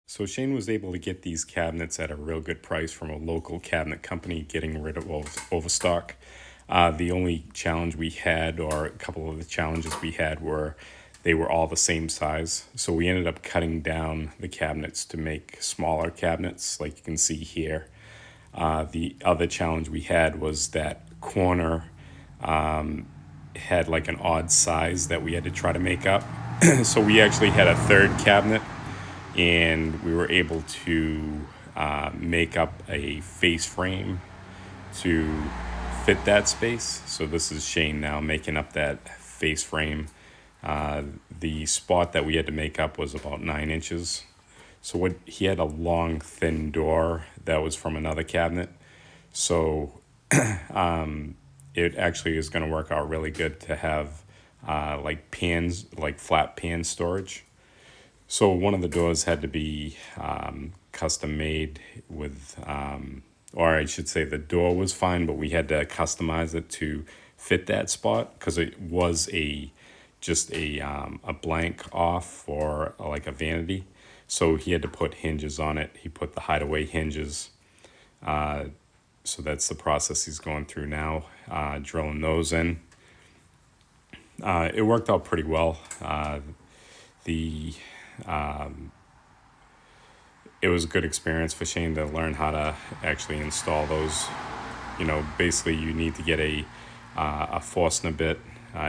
So Shane was able to get these cabinets at a real good price from a local cabinet company, getting rid of overstock. The only challenge we had, or a couple of the challenges we had, were they were all the same size. So we ended up cutting down the cabinets to make smaller cabinets, like you can see here. The other challenge we had was that corner had like an odd size that we had to try to make up. So we actually had a third cabinet, and we were able to make up a face frame to fit that space. So this is Shane now making up that face frame. The spot that we had to make up was about 9 inches. So what he had a long, thin door that was from another cabinet. So it actually is going to work out really good to have like pans, like flat pan storage. So one of the doors had to be custom made with, or I should say the door was fine, but we had to customize it to fit that spot because it was just a blank off for like a vanity. So he had to put hinges on it. He put the hideaway hinges. So that's the process he's going through now, drilling those in. It worked out pretty well. The It was a good experience for Shane to learn how to actually install those. Basically you need to get a Forstner bit,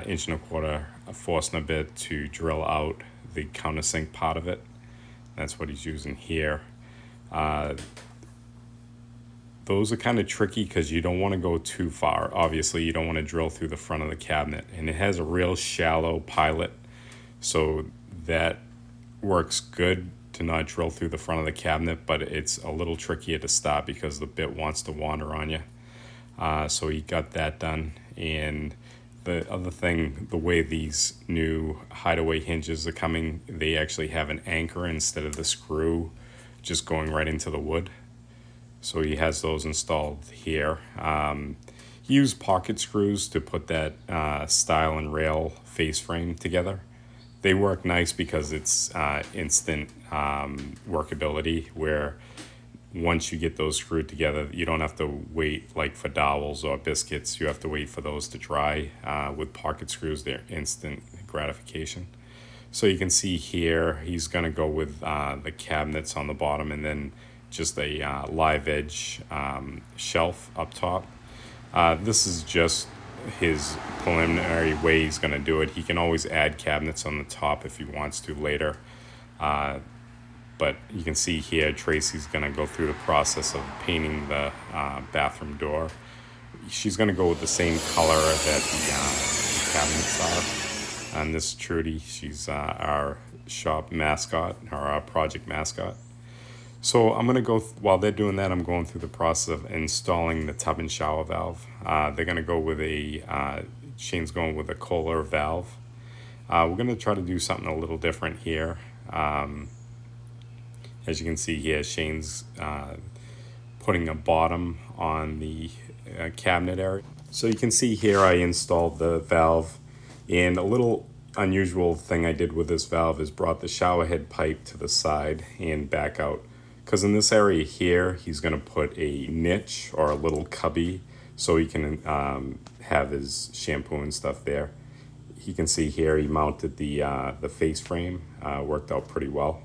inch and a quarter, a Forstner bit to drill out the countersink part of it. That's what he's using here. Those are kind of tricky because you don't want to go too far. Obviously, you don't want to drill through the front of the cabinet. And it has a real shallow pilot, so that works good to not drill through the front of the cabinet, but it's a little trickier to stop because the bit wants to wander on you. So he got that done. And the other thing, the way these new hideaway hinges are coming, they actually have an anchor instead of the screw just going right into the wood. So he has those installed here. He used pocket screws to put that style and rail face frame together. They work nice because it's instant workability, where once you get those screwed together, you don't have to wait like for dowels or biscuits. You have to wait for those to dry. With pocket screws, they're instant gratification. So you can see here, he's going to go with the cabinets on the bottom and then just a live edge shelf up top. This is just his preliminary way he's going to do it. He can always add cabinets on the top if he wants to later. But you can see here, Tracy's going to go through the process of painting the bathroom door. She's going to go with the same color that the cabinets are. And this is Trudy. She's our shop mascot, or our project mascot. So I'm going to go, while they're doing that, I'm going through the process of installing the tub and shower valve. They're going to go with Shane's going with a Kohler valve. We're going to try to do something a little different here. As you can see here, Shane's putting a bottom on the cabinet area. So you can see here I installed the valve, and a little unusual thing I did with this valve is brought the shower head pipe to the side and back out. Because in this area here, he's going to put a niche or a little cubby so he can have his shampoo and stuff there. You can see here he mounted the face frame, worked out pretty well.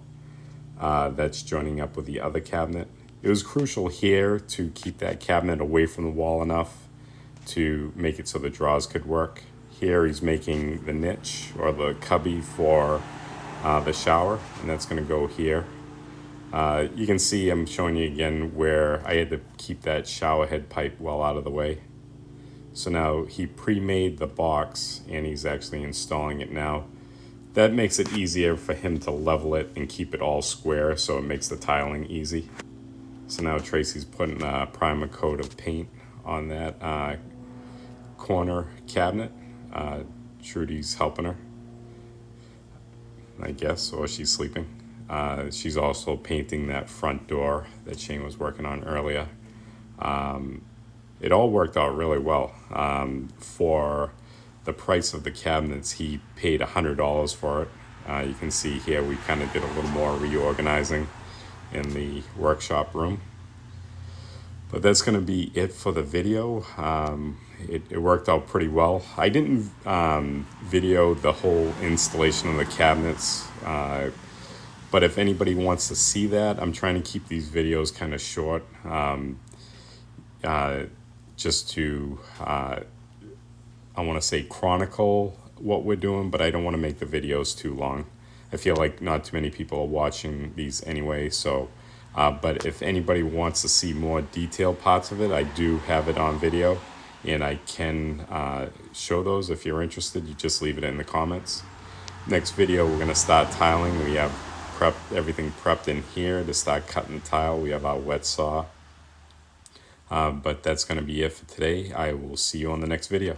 That's joining up with the other cabinet. It was crucial here to keep that cabinet away from the wall enough to make it so the drawers could work. Here he's making the niche or the cubby for the shower, and that's going to go here. You can see I'm showing you again where I had to keep that shower head pipe well out of the way. So now he pre-made the box and he's actually installing it now. That makes it easier for him to level it and keep it all square, so it makes the tiling easy. So now Tracy's putting a primer coat of paint on that corner cabinet. Trudy's helping her, I guess, or she's sleeping. She's also painting that front door that Shane was working on earlier. It all worked out really well. For the price of the cabinets, he paid $100 for it. You can see here we kind of did a little more reorganizing. in the workshop room. But that's going to be it for the video. It worked out pretty well. I didn't video the whole installation of the cabinets, but if anybody wants to see that, I'm trying to keep these videos kind of short, just to, I want to say chronicle what we're doing, but I don't want to make the videos too long. I feel like not too many people are watching these anyway, so but if anybody wants to see more detailed parts of it, I do have it on video, and I can show those. If you're interested, you just leave it in the comments. Next video, we're going to start tiling. We have everything prepped in here to start cutting the tile. We have our wet saw. But that's going to be it for today. I will see you on the next video.